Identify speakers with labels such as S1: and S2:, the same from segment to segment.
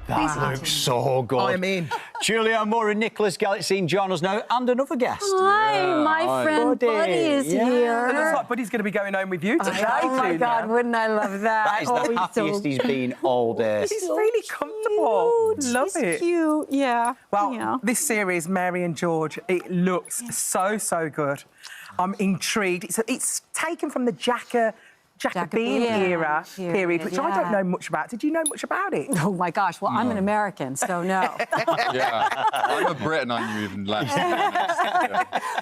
S1: That looks so good.
S2: I'm in.
S1: Julianne Moore and Nicholas Galitzine join us now, and another guest.
S3: Hi, my friend Buddy is here.
S2: It looks like Buddy's going to be going home with you today.
S3: Oh, my God, wouldn't I love that?
S1: That is the happiest he's been all day.
S2: He's really comfortable. Love
S3: He's
S2: it.
S3: cute, yeah.
S2: Well, this series, Mary and George, it looks so good. I'm intrigued. It's taken from the Jacobean era period, which I don't know much about. Did you know much about it?
S3: Oh, my gosh. Well, I'm an American, so no.
S4: Yeah, I'm a Brit and I knew even less.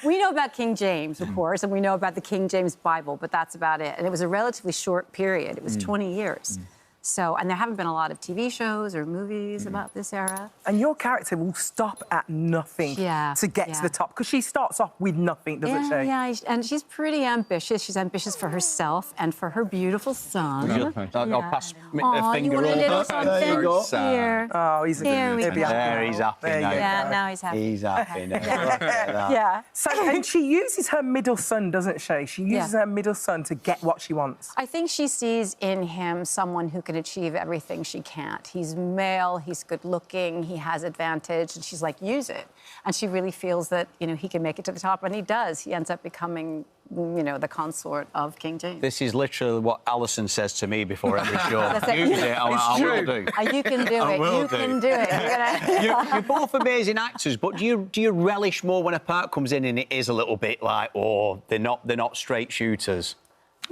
S3: We know about King James, of course, and we know about the King James Bible, but that's about it. And it was a relatively short period. It was 20 years. So, and there haven't been a lot of TV shows or movies about this era.
S2: And your character will stop at nothing to get to the top, because she starts off with nothing, doesn't she?
S3: Yeah, and she's pretty ambitious. She's ambitious for herself and for her beautiful son.
S1: I'll pass a
S3: Aw, you
S1: finger
S3: want a little
S1: over.
S3: something?
S1: There you go.
S3: Here.
S2: Oh, he's a
S3: Here we
S2: good.
S3: go.
S1: There, he's happy now.
S3: Yeah, now he's happy.
S1: He's happy now.
S3: Yeah.
S2: So, and she uses her middle son, doesn't she? She uses her middle son to get what she wants.
S3: I think she sees in him someone who can achieve everything she can't. He's male, he's good-looking, he has advantage, and she's like, use it. And she really feels that, you know, he can make it to the top, and he does. He ends up becoming, you know, the consort of King James.
S1: This is literally what Alison says to me before every show. Use it, I will do.
S3: You can do it. You can do it.
S1: You're both amazing actors, but do you relish more when a part comes in and it is a little bit like, oh, they're not straight shooters?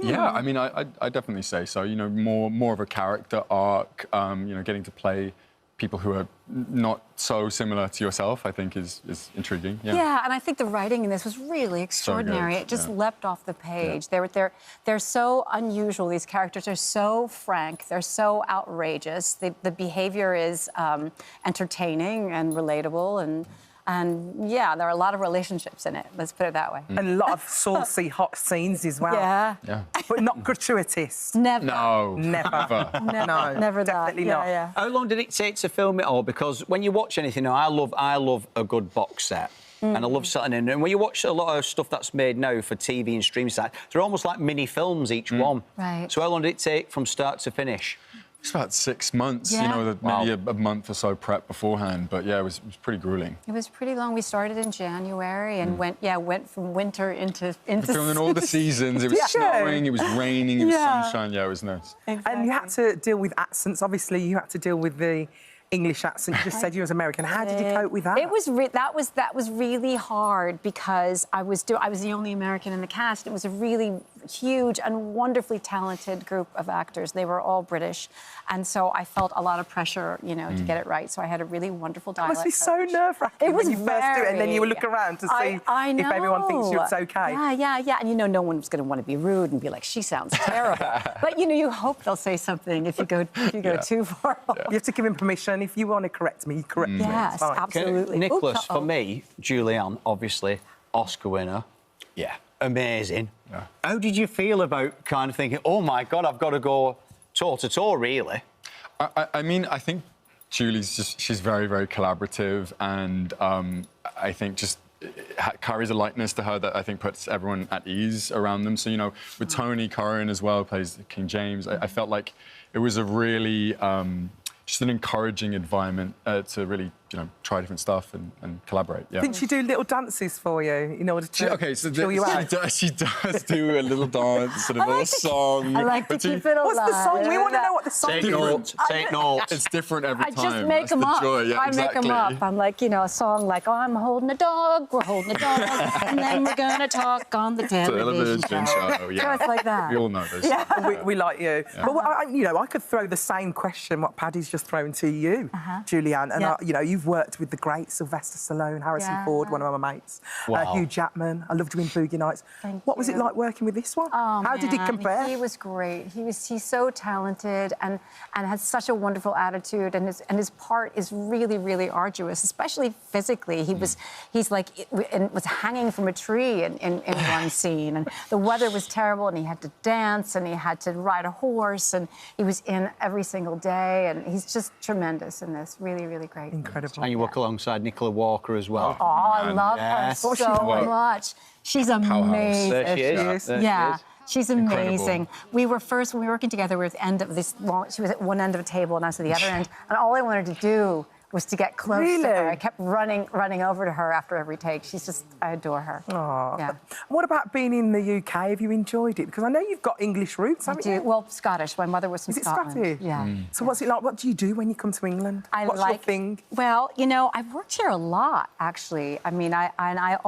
S4: Yeah, I mean, I definitely say so. You know, more of a character arc. You know, getting to play people who are not so similar to yourself, I think, is intriguing.
S3: Yeah, and I think the writing in this was really extraordinary. It just leapt off the page. They're so unusual. These characters are so frank. They're so outrageous. The behaviour is entertaining and relatable, and yeah, there are a lot of relationships in it. Let's put it that way.
S2: And a lot of saucy, hot scenes as well.
S3: Yeah.
S2: But not gratuitous.
S3: Never.
S4: No.
S2: Never. No.
S3: Never
S2: definitely
S3: that.
S2: not.
S3: Yeah.
S1: How long did it take to film it all? Because when you watch anything now, I love a good box set. And I love sitting in. And when you watch a lot of stuff that's made now for TV and streaming sites, they're almost like mini films, each one.
S3: Right.
S1: So how long did it take from start to finish?
S4: It's about 6 months,
S3: Yeah.
S4: you know, maybe a month or so prep beforehand. But yeah, it was pretty grueling.
S3: It was pretty long. We started in January and went from winter into
S4: Filming all the seasons. It was snowing, it was raining, it was sunshine. Yeah, it was nice.
S3: Exactly.
S2: And you had to deal with accents. Obviously, you had to deal with the English accent. You just said you was American. How did you cope with that?
S3: It was that was really hard because I was the only American in the cast. It was a really huge and wonderfully talented group of actors. They were all British, and so I felt a lot of pressure, you know, to get it right. So I had a really wonderful dialect.
S2: It must be so nerve-wracking when you first do it, and then you look around to see if everyone thinks it's okay.
S3: Yeah. And you know, no one was going to want to be rude and be like, "She sounds terrible." But you know, you hope they'll say something if you go too far.
S2: You have to give him permission. If you want to correct me, you correct me.
S3: Yes,
S2: It's fine.
S3: absolutely.
S1: Nicholas, for me, Julianne, obviously, Oscar winner. Yeah. Amazing.
S4: Yeah.
S1: How did you feel about kind of thinking, oh, my God, I've got to go toe-to-toe, really?
S4: I mean, I think she's very, very collaborative, and I think just carries a lightness to her that I think puts everyone at ease around them. So, you know, with Tony Curran as well, plays King James, I felt like it was a really... just an encouraging environment to really, you know, try different stuff and collaborate. Yeah.
S2: Didn't she do little dances for you in order to chill you out?
S4: She does do a little dance and a little song.
S3: I like to keep it alive.
S2: What's the song? We want to know what the song is.
S1: Take notes.
S4: It's different every time.
S3: I just make them up. I make them up. I'm like, you know, a song like, oh, I'm holding a dog, we're holding a dog, and then we're going to talk on the television show.
S4: Yeah.
S3: So it's like that.
S4: We all know this.
S3: Yeah.
S2: We like you. Yeah. But, you know, I could throw the same question what Paddy's just thrown to you, Julianne. And, you know, you've worked with the great Sylvester Stallone, Harrison Ford, one of my mates, Hugh Jackman. I loved him in Boogie Nights. What was it like working with this one?
S3: Oh,
S2: How did he compare?
S3: He was great. He's so talented and has such a wonderful attitude, and his part is really, really arduous, especially physically. He's was hanging from a tree in one scene, and the weather was terrible, and he had to dance, and he had to ride a horse, and he was in every single day, and he's just tremendous in this. Really, really great.
S2: Incredible.
S1: And you work alongside Nicola Walker as well.
S3: Oh, I love her so much. She's amazing.
S1: She is.
S3: She's amazing. We were first, when we were working together, we were at the end of this long, she was at one end of a table and I was at the other end, and all I wanted to do was to get close to her. I kept running over to her after every take. She's just, I adore her.
S2: Aww.
S3: Yeah.
S2: What about being in the UK? Have you enjoyed it? Because I know you've got English roots, haven't you?
S3: Well, Scottish. My mother was from Scotland.
S2: Is it Scottish?
S3: Yeah.
S2: So what's it like? What do you do when you come to England? What's your thing?
S3: Well, you know, I've worked here a lot, actually. I mean, I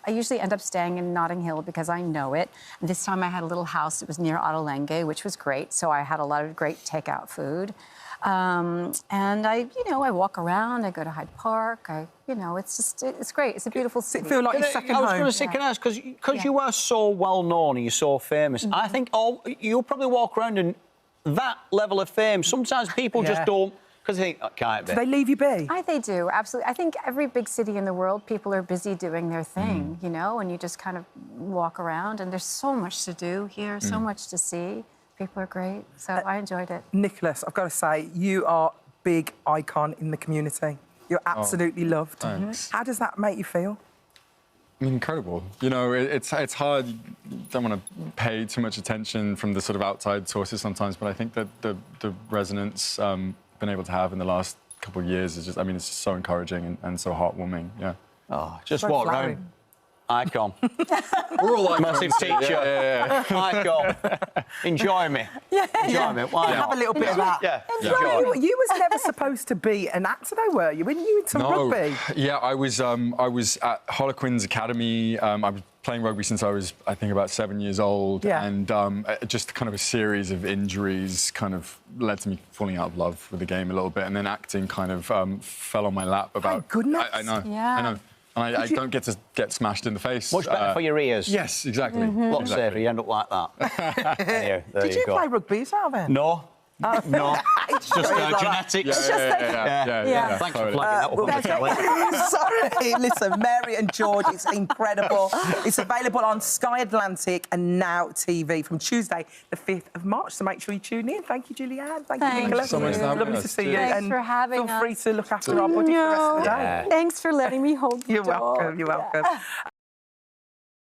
S3: usually end up staying in Notting Hill because I know it. And this time I had a little house. It was near Ottolenghi, which was great. So I had a lot of great takeout food. And I walk around, I go to Hyde Park, it's great. It's a beautiful city.
S2: Does it feel like your second home?
S1: I was going to say, can I ask, because you are so well known and you're so famous, I think you'll probably walk around and that level of fame, sometimes people just don't, because they think, oh, can't be.
S2: Do they leave you be?
S3: They do, absolutely. I think every big city in the world, people are busy doing their thing, you know, and you just kind of walk around and there's so much to do here, so much to see. People are great, so I enjoyed it.
S2: Nicholas, I've got to say, you are a big icon in the community. You're absolutely loved.
S4: Thanks.
S2: How does that make you feel?
S4: I mean, incredible. You know, it's hard. You don't want to pay too much attention from the sort of outside sources sometimes, but I think that the resonance been able to have in the last couple of years is just, I mean, it's just so encouraging and so heartwarming, yeah.
S1: Oh, just
S2: So
S1: walk
S2: flattering.
S1: around. Icon. We're all like massive teacher.
S4: Yeah.
S1: Icon. Enjoy me. Enjoy me. Why
S2: Have
S1: not?
S2: a little bit of that.
S1: Yeah.
S2: You was never supposed to be an actor, though, were you? Weren't you into rugby?
S4: Yeah, I was at Harlequins Academy. I was playing rugby since I was, I think, about 7 years old.
S2: Yeah.
S4: And just kind of a series of injuries kind of led to me falling out of love with the game a little bit. And then acting kind of fell on my lap about...
S2: Thank goodness.
S4: I know.
S3: Yeah.
S4: I know. And I don't get to get smashed in the face.
S1: Much better for your ears.
S4: Yes, exactly.
S1: A lot safer. You end up like that. Anyway, there
S2: Did you
S1: go.
S2: play rugby yourself, then?
S1: No. No. It's just genetics.
S4: Yeah.
S1: Thanks for flagging that up.
S2: Sorry. Listen, Mary and George, it's incredible. It's available on Sky Atlantic and Now TV from Tuesday, the 5th of March. So make sure you tune in. Thank you, Julianne. Thank you, Nicholas.
S4: so much for having
S2: Lovely
S4: us.
S2: to see you.
S3: Thanks
S2: and
S3: for having us.
S2: feel free to look after our body for the rest of the day.
S3: Thanks for letting me hold the
S2: You're
S3: door.
S2: welcome. You're welcome.